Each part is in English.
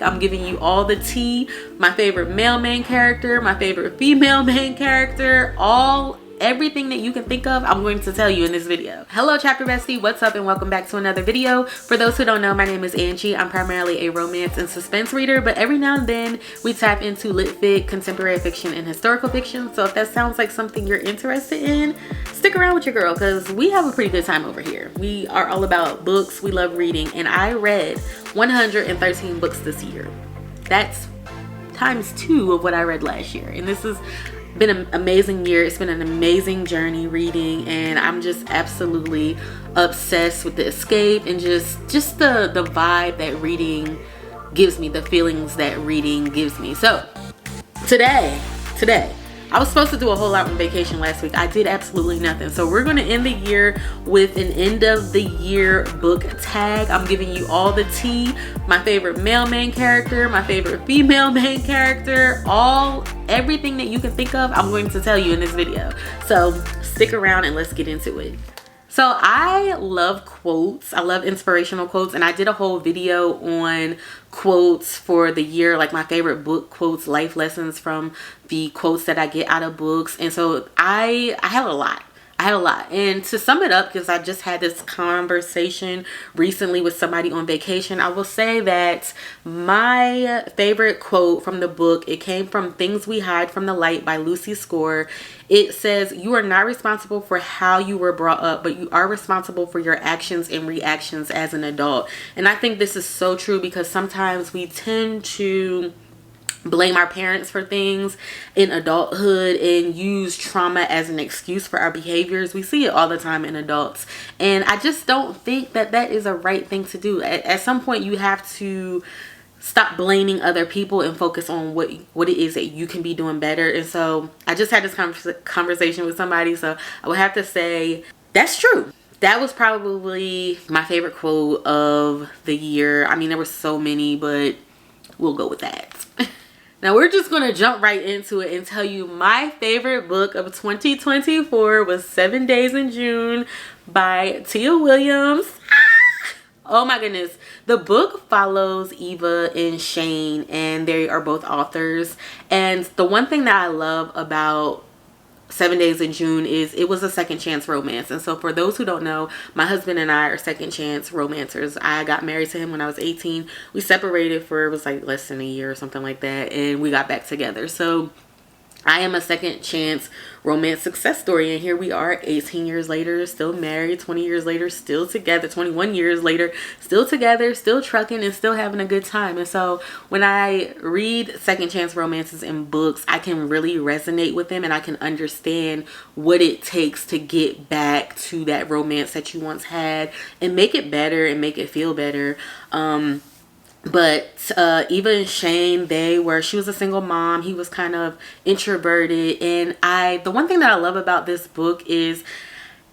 I'm giving you all the tea, my favorite male main character, my favorite female main character, everything that you can think of, I'm going to tell you in this video. Hello chapter bestie, what's up and welcome back to another video. For those who don't know, my name is Angie. I'm primarily a romance and suspense reader, but every now and then we tap into lit fic, contemporary fiction, and historical fiction. So if that sounds like something you're interested in, stick around with your girl because we have a pretty good time over here. We are all about books, we love reading, and I read 113 books this year. That's ×2 of what I read last year, and this has been an amazing year. It's been an amazing journey reading, and I'm just absolutely obsessed with the escape and just the vibe that reading gives me, the feelings that reading gives me. So today I was supposed to do a whole lot on vacation last week. I did absolutely nothing. So we're going to end the year with an end of the year book tag. I'm giving you all the tea, my favorite male main character, my favorite female main character, everything that you can think of, I'm going to tell you in this video. So stick around and let's get into it. So I love quotes. I love inspirational quotes, and I did a whole video on quotes for the year, like my favorite book quotes, life lessons from the quotes that I get out of books. And so I had a lot. And to sum it up, because I just had this conversation recently with somebody on vacation, I will say that my favorite quote from the book, it came from Things We Hide from the Light by Lucy Score. It says, "You are not responsible for how you were brought up, but you are responsible for your actions and reactions as an adult." And I think this is so true because sometimes we tend to blame our parents for things in adulthood and use trauma as an excuse for our behaviors. We see it all the time in adults, and I just don't think that that is a right thing to do. At some point you have to stop blaming other people and focus on what it is that you can be doing better. And so I just had this conversation with somebody, so I would have to say that's true. That was probably my favorite quote of the year. I mean, there were so many, but we'll go with that. Now we're just going to jump right into it and tell you my favorite book of 2024 was 7 Days in June by Tia Williams. Oh my goodness. The book follows Eva and Shane, and they are both authors. And the one thing that I love about 7 Days in June is it was a second chance romance. And so for those who don't know, my husband and I are second chance romancers. I got married to him when I was 18. We separated for, it was like less than a year or something like that, and we got back together. So I am a second chance romance success story, and here we are 18 years later, still married, 20 years later, still together, 21 years later, still together, still trucking, and still having a good time. And so when I read second chance romances in books, I can really resonate with them, and I can understand what it takes to get back to that romance that you once had and make it better and make it feel better. But Eva and Shane, she was a single mom. He was kind of introverted. And the one thing that I love about this book is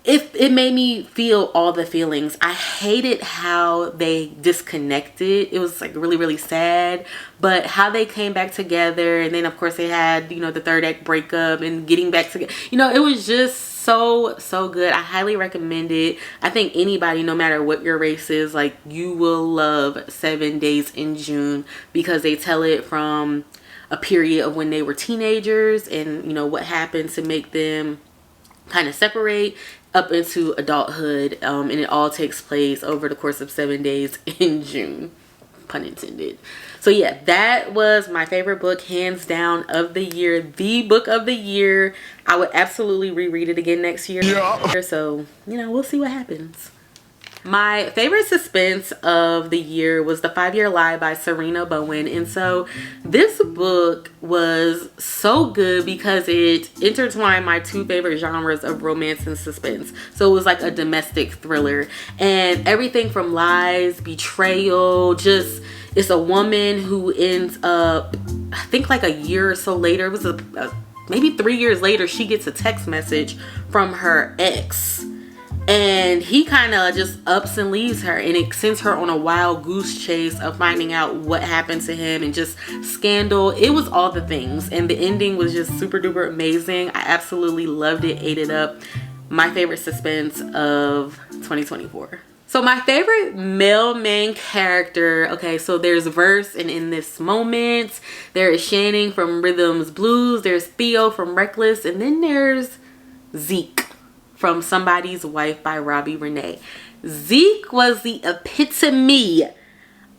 it made me feel all the feelings. I hated how they disconnected. It was like really, really sad. But how they came back together, and then of course they had, the third act breakup and getting back together. It was just so good. I highly recommend it. I think anybody, no matter what your race is, like, you will love 7 Days in June because they tell it from a period of when they were teenagers and what happened to make them kind of separate up into adulthood, and it all takes place over the course of 7 days in June, pun intended. So yeah, that was my favorite book, hands down, of the year, the book of the year. I would absolutely reread it again next year. Yeah. So we'll see what happens. My favorite suspense of the year was The 5-Year Lie by Serena Bowen. And so this book was so good because it intertwined my two favorite genres of romance and suspense. So it was like a domestic thriller, and everything from lies, betrayal, it's a woman who ends up, I think like a year or so later, it was maybe 3 years later, she gets a text message from her ex. And he kind of just ups and leaves her, and it sends her on a wild goose chase of finding out what happened to him and just scandal. It was all the things, and the ending was just super duper amazing. I absolutely loved it, ate it up. My favorite suspense of 2024. So my favorite male main character, okay, so there's Verse and In This Moment, there is Shannon from Rhythms Blues, there's Theo from Reckless, and then there's Zeke from Somebody's Wife by Robbie Renee. Zeke was the epitome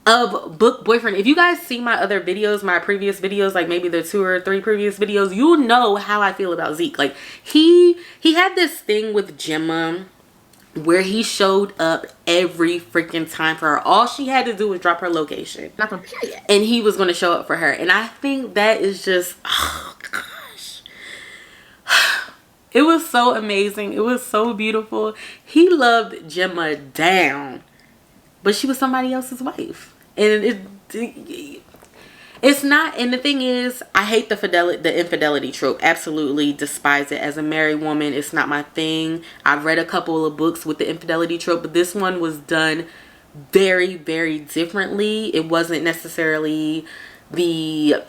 of book boyfriend. If you guys see my other videos, my previous videos, like maybe the 2 or 3 previous videos, you'll know how I feel about Zeke. Like he had this thing with Gemma where he showed up every freaking time for her. All she had to do was drop her location, and he was going to show up for her. And I think that is just, oh gosh, it was so amazing. It was so beautiful. He loved Gemma down, but she was somebody else's wife. And it's not, and the thing is, I hate the infidelity trope. Absolutely despise it. As a married woman, it's not my thing. I've read a couple of books with the infidelity trope, but this one was done very, very differently. It wasn't necessarily the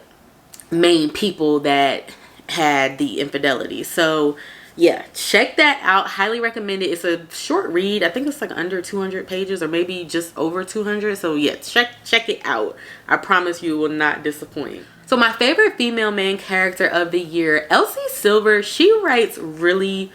main people that had the infidelity. So yeah, check that out. Highly recommend it. It's a short read. I think it's like under 200 pages or maybe just over 200. So yeah, check it out. I promise you will not disappoint. So my favorite female main character of the year, Elsie Silver. She writes really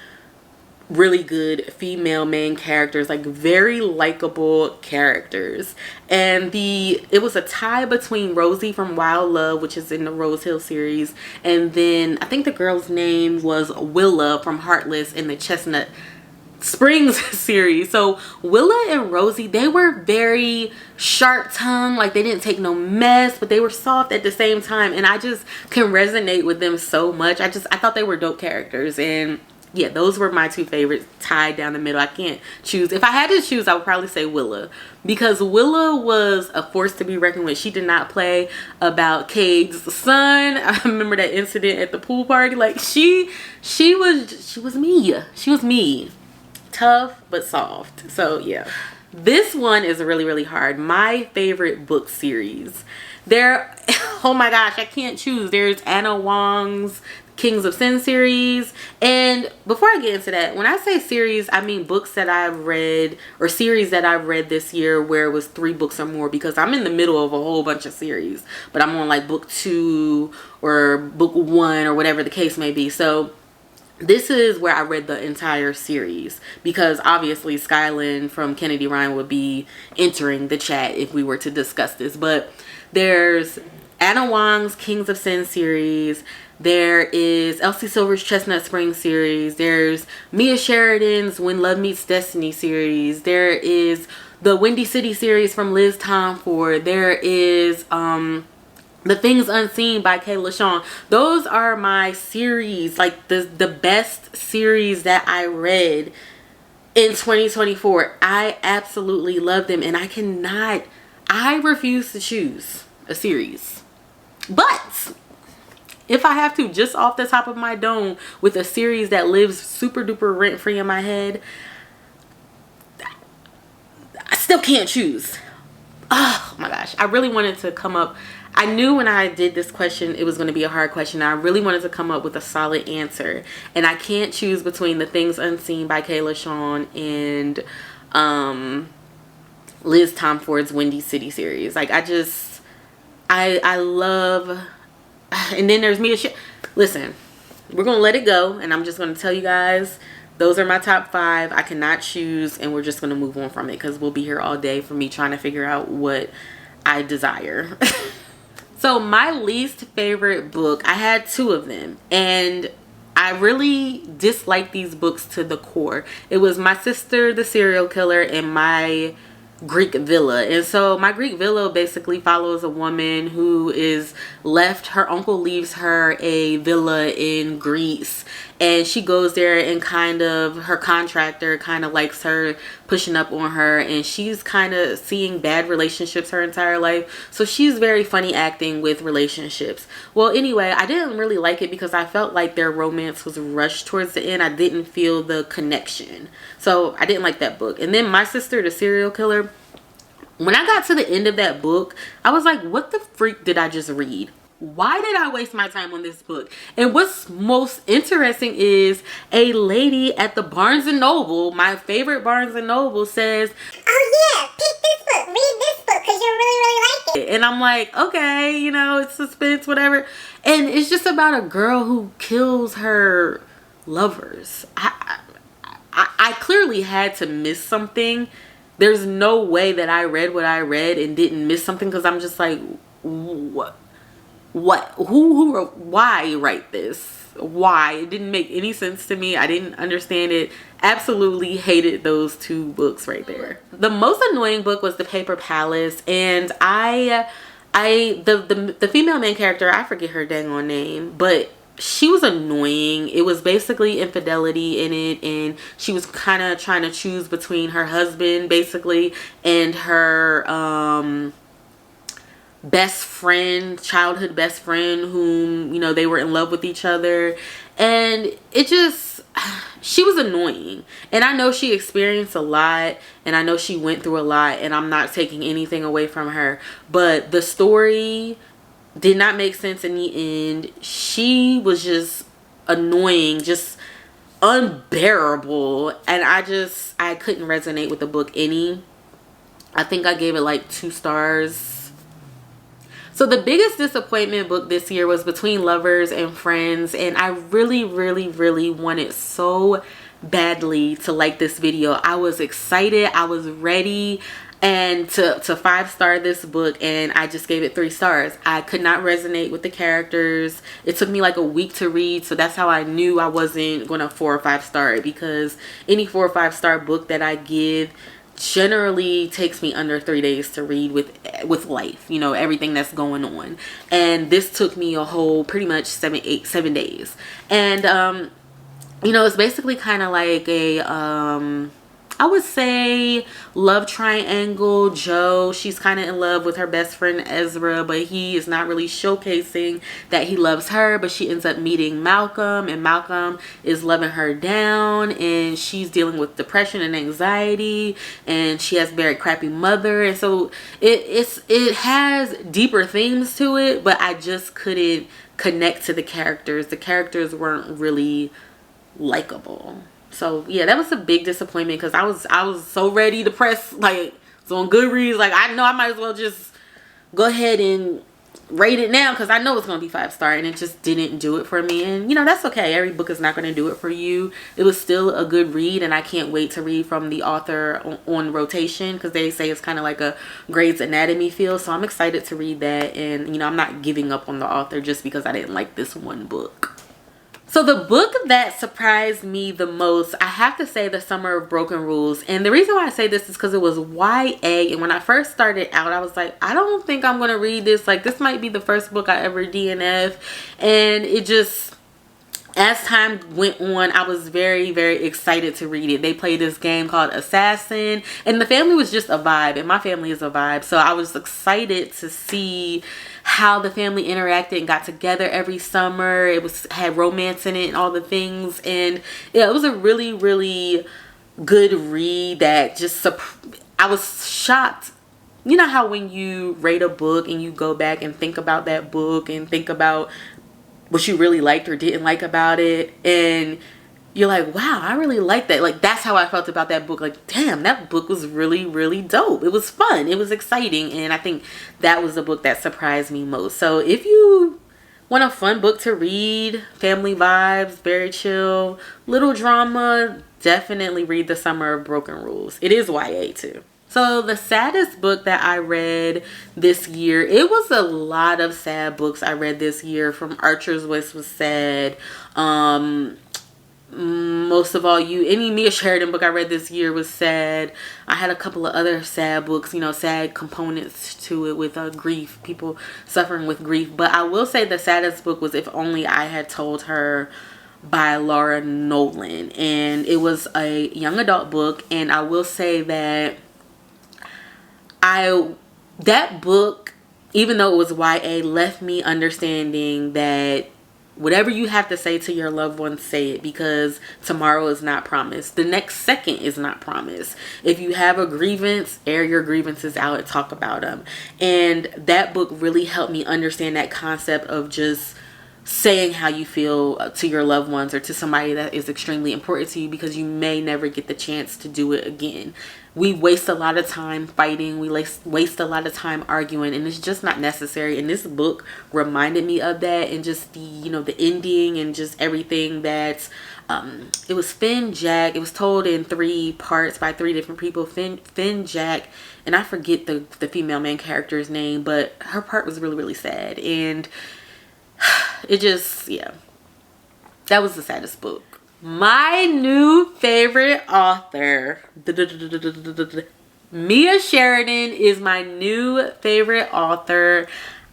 good female main characters, like very likable characters. And it was a tie between Rosie from Wild Love, which is in the Rose Hill series, and then I think the girl's name was Willa from Heartless in the Chestnut Springs series. So Willa and Rosie, they were very sharp tongued, like they didn't take no mess, but they were soft at the same time, and I just can resonate with them so much. I thought they were dope characters. And yeah, those were my 2 favorites, tied down the middle. I can't choose. If I had to choose, I would probably say Willa, because Willa was a force to be reckoned with. She did not play about Cade's son. I remember that incident at the pool party. Like she was me. She was me. Tough but soft. So yeah, this one is really hard. My favorite book series. Oh my gosh, I can't choose. There's Anna Wong's Kings of Sin series. And before I get into that, when I say series, I mean books that I've read, or series that I've read this year where it was 3 books or more, because I'm in the middle of a whole bunch of series, but I'm on like book 2 or book 1 or whatever the case may be. So this is where I read the entire series, because obviously Skyland from Kennedy Ryan would be entering the chat if we were to discuss this. But there's Anna Wong's Kings of Sin series. There is Elsie Silver's Chestnut Springs series. There's Mia Sheridan's When Love Meets Destiny series. There is the Windy City series from Liz Tomforde. There is The Things Unseen by Kayla Shawn. Those are my series, like the best series that I read in 2024. I absolutely love them, and I refuse to choose a series. But if I have to, just off the top of my dome, with a series that lives super duper rent free in my head, I still can't choose. Oh my gosh, I really wanted to come up. I knew when I did this question it was going to be a hard question. I really wanted to come up with a solid answer, and I can't choose between The Things Unseen by Kayla Shawn and Liz Tomforde's Windy City series. Like I love. And then there's Mia. Listen, we're gonna let it go, and I'm just gonna tell you guys those are my top 5. I cannot choose, and we're just gonna move on from it, because we'll be here all day for me trying to figure out what I desire. So my least favorite book, I had 2 of them, and I really disliked these books to the core. It was My Sister the Serial Killer and My Greek Villa. And so My Greek Villa basically follows a woman who is left, her uncle leaves her a villa in Greece, and she goes there, and kind of her contractor kind of likes her, pushing up on her, and she's kind of seeing bad relationships her entire life. So she's very funny acting with relationships. Well, anyway, I didn't really like it because I felt like their romance was rushed towards the end. I didn't feel the connection, so I didn't like that book. And then My Sister the Serial Killer, when I got to the end of that book, I was like, what the freak did I just read? why did I waste my time on this book? And what's most interesting is a lady at the Barnes and Noble, my favorite Barnes and Noble, says, oh yeah, pick this book, read this book because you'll really like it. And I'm like, okay, you know, it's suspense, whatever. And it's just about a girl who kills her lovers. I clearly had to miss something. There's no way that I read what I read and didn't miss something, because I'm just like, what, who, why write this? Why? It didn't make any sense to me. I didn't understand it. Absolutely hated those two books right there. The most annoying book was The Paper Palace, and the female main character, I forget her dang on name, but she was annoying. It was basically infidelity in it, and she was kind of trying to choose between her husband basically and her best friend, childhood best friend, whom, you know, they were in love with each other. And it just, she was annoying. And I know she experienced a lot, and I know she went through a lot, and I'm not taking anything away from her, but the story did not make sense in the end. She was just annoying, just unbearable, and I couldn't resonate with the book any. I think I gave it like 2 stars. So the biggest disappointment book this year was Between Lovers and Friends, and I really wanted so badly to like this video. I was excited, I was ready and to 5-star this book, and I just gave it 3 stars. I could not resonate with the characters. It took me like a week to read, so that's how I knew I wasn't gonna 4 or 5 star it, because any 4 or 5 star book that I give generally takes me under 3 days to read with life, you know, everything that's going on. And this took me a whole pretty much 7 days. And you know, it's basically kind of like a I would say love triangle. Jo, she's kind of in love with her best friend Ezra, but he is not really showcasing that he loves her. But she ends up meeting Malcolm, and Malcolm is loving her down, and she's dealing with depression and anxiety, and she has a very crappy mother. And so it has deeper themes to it, but I just couldn't connect to the characters. The characters weren't really likable. So yeah, that was a big disappointment, because I was so ready to press like, so on Goodreads, like I know I might as well just go ahead and rate it now, because I know it's gonna be 5 star, and it just didn't do it for me. And you know, that's okay. Every book is not gonna do it for you. It was still a good read, and I can't wait to read from the author on rotation, because they say it's kind of like a Grey's Anatomy feel. So I'm excited to read that, and you know, I'm not giving up on the author just because I didn't like this one book. So the book that surprised me the most, I have to say, The Summer of Broken Rules. And the reason why I say this is because it was YA. And when I first started out, I was like, I don't think I'm going to read this. Like, this might be the first book I ever DNF. And it just, as time went on, I was very excited to read it. They played this game called Assassin, and the family was just a vibe, and my family is a vibe. So I was excited to see how the family interacted and got together every summer. It had romance in it and all the things. And yeah, it was a really good read that just, I was shocked. You know how when you rate a book and you go back and think about that book and think about what you really liked or didn't like about it, and you're like, wow, I really like that. Like, that's how I felt about that book. Like, damn, that book was really dope. It was fun, it was exciting, and I think that was the book that surprised me most. So if you want a fun book to read, family vibes, very chill, little drama, definitely read The Summer of Broken Rules. It is YA too. So the saddest book that I read this year, it was a lot of sad books I read this year. From Archer's Voice was sad. Most of all, any Mia Sheridan book I read this year was sad. I had a couple of other sad books, you know, sad components to it with grief, people suffering with grief. But I will say the saddest book was If Only I Had Told Her by Laura Nolan. And it was a young adult book, and I will say that that book, even though it was YA, left me understanding that Whatever you have to say to your loved ones, say it, because tomorrow is not promised. The next second is not promised. If you have a grievance, air your grievances out and talk about them. And that book really helped me understand that concept of just saying how you feel to your loved ones or to somebody that is extremely important to you, because you may never get the chance to do it again. We waste a lot of time fighting. We waste a lot of time arguing, and it's just not necessary. And this book reminded me of that, and just the, you know, the ending and just everything that it was Finn, Jack. It was told in 3 parts by 3 different people. Finn, Jack, and I forget the female main character's name, but her part was really, really sad. And it just, yeah, that was the saddest book. My new favorite author, Mia Sheridan, is my new favorite author.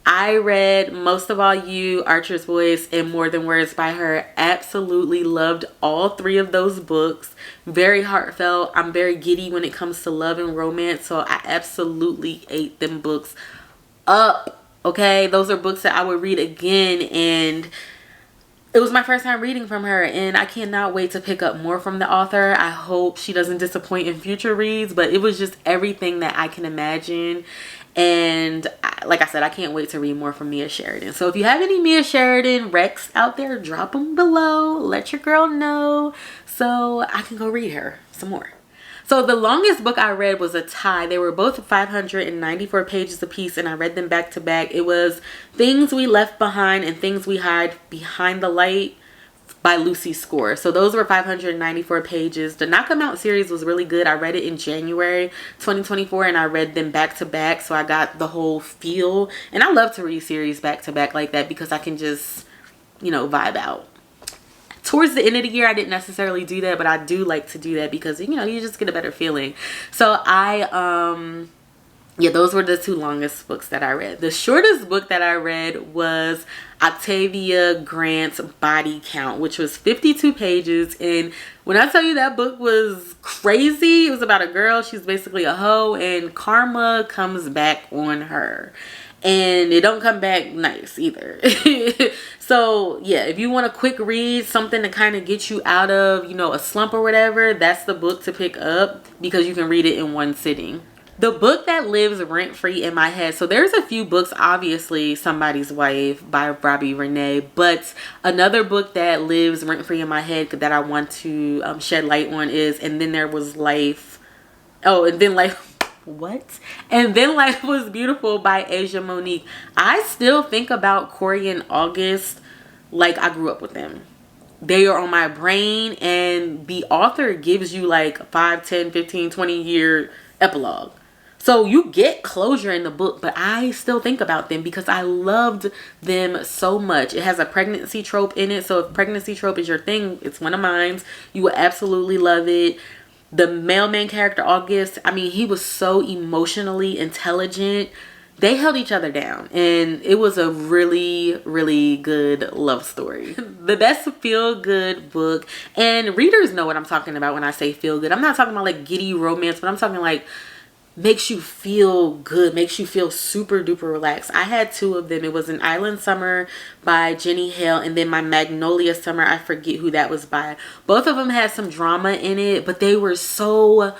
I read Most of All You, Archer's Voice, and More Than Words by her. Absolutely loved all 3 of those books. Very heartfelt. I'm very giddy when it comes to love and romance, so I absolutely ate them books up. Okay, those are books that I would read again, and it was my first time reading from her, and I cannot wait to pick up more from the author. I hope she doesn't disappoint in future reads, but it was just everything that I can imagine. And like I said, I can't wait to read more from Mia Sheridan. So if you have any Mia Sheridan recs out there, drop them below. Let your girl know so I can go read her some more. So the longest book I read was a tie. They were both 594 pages apiece, and I read them back to back. It was Things We Left Behind and Things We Hide Behind the Light by Lucy Score. So those were 594 pages. The Knock 'Em Out series was really good. I read it in January 2024, and I read them back to back, so I got the whole feel. And I love to read series back to back like that because I can just, you know, vibe out. Towards the end of the year, I didn't necessarily do that, but I do like to do that because, you know, you just get a better feeling. So yeah, those were the 2 longest books that I read. The shortest book that I read was Octavia Grant's Body Count, which was 52 pages. And when I tell you that book was crazy, it was about a girl. She's basically a hoe, and karma comes back on her. And it don't come back nice either. So yeah, if you want a quick read, something to kind of get you out of, you know, a slump or whatever, that's the book to pick up because you can read it in one sitting. The book that lives rent-free in my head. So there's a few books, obviously Somebody's Wife by Robbie Renee, but another book that lives rent-free in my head that I want to shed light on is And Then There Was Life. Oh, and then Life. What? And Then Life Was Beautiful by Asia Monique. I still think about Corey and August like I grew up with them. They are on my brain, and the author gives you like 5, 10, 15, 20 year epilogue. So you get closure in the book, but I still think about them because I loved them so much. It has a pregnancy trope in it. So if pregnancy trope is your thing, it's one of mine. You will absolutely love it. The male main character, August, I mean, he was so emotionally intelligent. They held each other down, and it was a really, really good love story. The best feel-good book, and readers know what I'm talking about when I say feel-good. I'm not talking about like giddy romance, but I'm talking like makes you feel good, makes you feel super duper relaxed. I had 2 of them. It was An Island Summer by Jenny Hale, and then My Magnolia Summer, I forget who that was by. Both of them had some drama in it, but they were still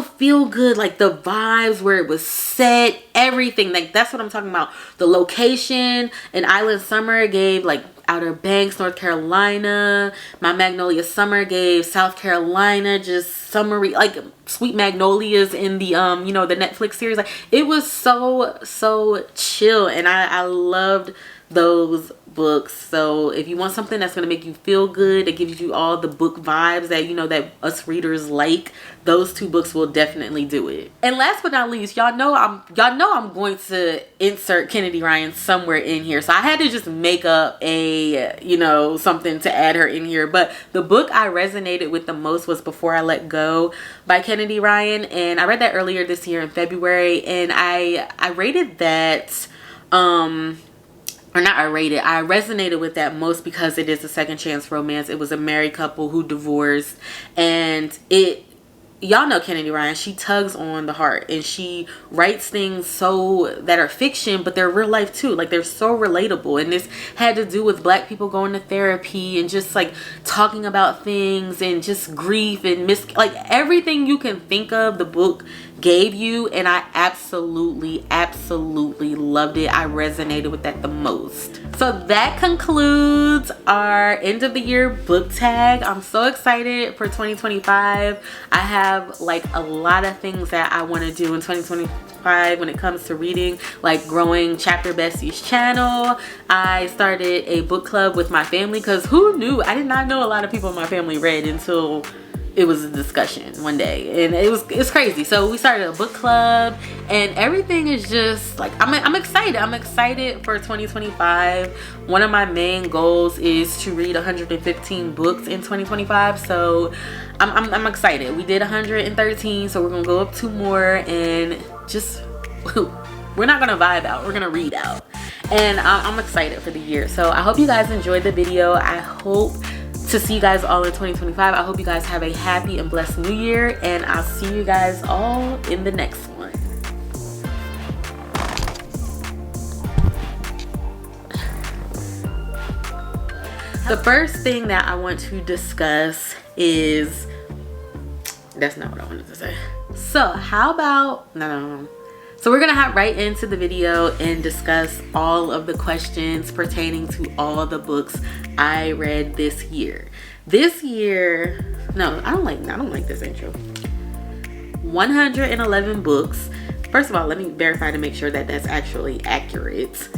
feel good. Like the vibes, where it was set, everything, like that's what I'm talking about. The location. An Island Summer gave like Outer Banks, North Carolina. My Magnolia Summer gave South Carolina, just summery, like Sweet Magnolias in the you know, the Netflix series. Like it was so chill, and I loved those books. So if you want something that's going to make you feel good, that gives you all the book vibes that, you know, that us readers like, those 2 books will definitely do it. And last but not least, y'all know I'm going to insert Kennedy Ryan somewhere in here, so I had to just make up a, you know, something to add her in here. But the book I resonated with the most was Before I Let Go by Kennedy Ryan, and I read that earlier this year in February, and I rated that I resonated with that most because it is a second chance romance. It was a married couple who divorced, and it y'all know Kennedy Ryan, she tugs on the heart, and she writes things so that are fiction, but they're real life too. Like, they're so relatable. And this had to do with Black people going to therapy and just like talking about things and just grief and like everything you can think of, the book gave you. And I absolutely loved it. I resonated with that the most. So that concludes our end of the year book tag. I'm so excited for 2025. I have like a lot of things that I want to do in 2025 when it comes to reading, like growing Chapter Bestie's channel. I started a book club with my family, because who knew? I did not know a lot of people in my family read until it was a discussion one day, and it's crazy. So we started a book club, and everything is just like, I'm excited. I'm excited for 2025. One of my main goals is to read 115 books in 2025. So I'm excited. We did 113, so we're gonna go up 2 more, and just we're not gonna vibe out, we're gonna read out. And I'm excited for the year. So I hope you guys enjoyed the video. I hope to see you guys all in 2025. I hope you guys have a happy and blessed new year, and I'll see you guys all in the next one. The first thing that I want to discuss is, that's not what I wanted to say. So how about, no. So we're gonna hop right into the video and discuss all of the questions pertaining to all the books I read this year. This year, no, I don't like this intro. 111 books. First of all, let me verify to make sure that that's actually accurate.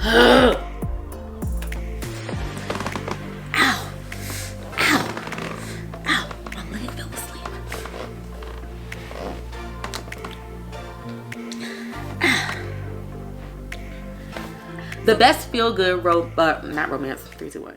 Ow. My leg fell asleep. The best feel-good not romance, 3, 2, 1.